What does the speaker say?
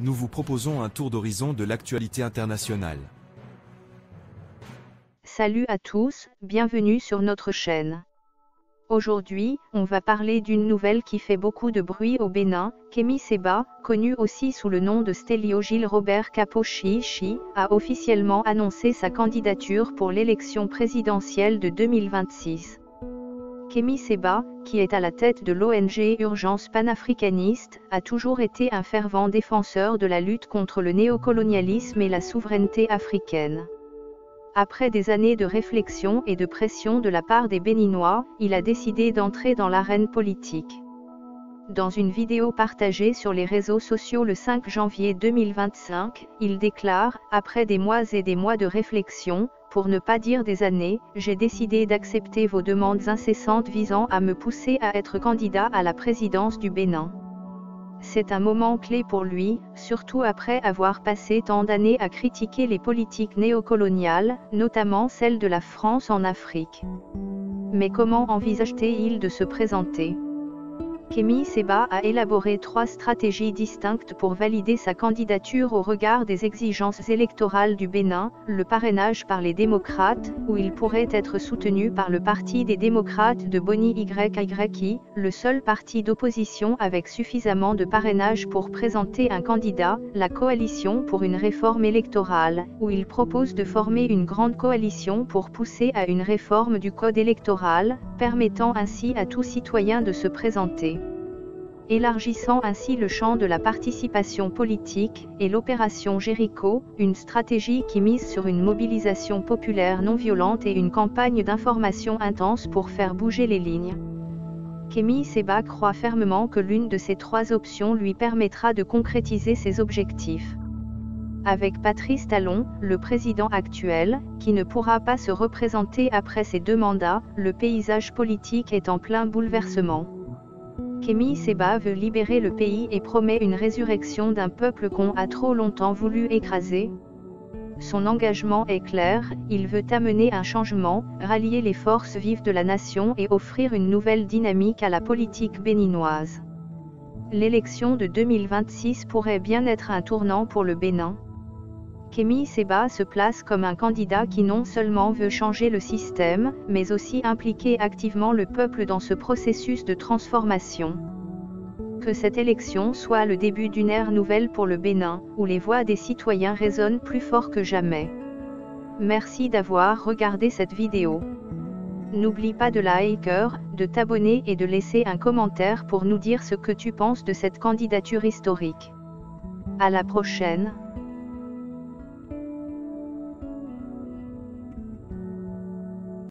Nous vous proposons un tour d'horizon de l'actualité internationale. Salut à tous, bienvenue sur notre chaîne. Aujourd'hui, on va parler d'une nouvelle qui fait beaucoup de bruit au Bénin. Kémi Séba, connu aussi sous le nom de Stélio Gilles Robert Kapo-Chichi, a officiellement annoncé sa candidature pour l'élection présidentielle de 2026. Kémi Séba, qui est à la tête de l'ONG Urgence panafricaniste, a toujours été un fervent défenseur de la lutte contre le néocolonialisme et la souveraineté africaine. Après des années de réflexion et de pression de la part des Béninois, il a décidé d'entrer dans l'arène politique. Dans une vidéo partagée sur les réseaux sociaux le 5 janvier 2025, il déclare « Après des mois et des mois de réflexion, pour ne pas dire des années, j'ai décidé d'accepter vos demandes incessantes visant à me pousser à être candidat à la présidence du Bénin. » C'est un moment clé pour lui, surtout après avoir passé tant d'années à critiquer les politiques néocoloniales, notamment celles de la France en Afrique. Mais comment envisage-t-il de se présenter ? Kémi Séba a élaboré 3 stratégies distinctes pour valider sa candidature au regard des exigences électorales du Bénin: le parrainage par les démocrates, où il pourrait être soutenu par le Parti des démocrates de Boni YYI, le seul parti d'opposition avec suffisamment de parrainage pour présenter un candidat; la coalition pour une réforme électorale, où il propose de former une grande coalition pour pousser à une réforme du code électoral, permettant ainsi à tout citoyen de se présenter, élargissant ainsi le champ de la participation politique; et l'opération Jéricho, une stratégie qui mise sur une mobilisation populaire non violente et une campagne d'information intense pour faire bouger les lignes. Kémi Séba croit fermement que l'une de ces 3 options lui permettra de concrétiser ses objectifs. Avec Patrice Talon, le président actuel, qui ne pourra pas se représenter après ses 2 mandats, le paysage politique est en plein bouleversement. Kémi Séba veut libérer le pays et promet une résurrection d'un peuple qu'on a trop longtemps voulu écraser. Son engagement est clair, il veut amener un changement, rallier les forces vives de la nation et offrir une nouvelle dynamique à la politique béninoise. L'élection de 2026 pourrait bien être un tournant pour le Bénin. Kémi Séba se place comme un candidat qui non seulement veut changer le système, mais aussi impliquer activement le peuple dans ce processus de transformation. Que cette élection soit le début d'une ère nouvelle pour le Bénin, où les voix des citoyens résonnent plus fort que jamais. Merci d'avoir regardé cette vidéo. N'oublie pas de liker, de t'abonner et de laisser un commentaire pour nous dire ce que tu penses de cette candidature historique. À la prochaine.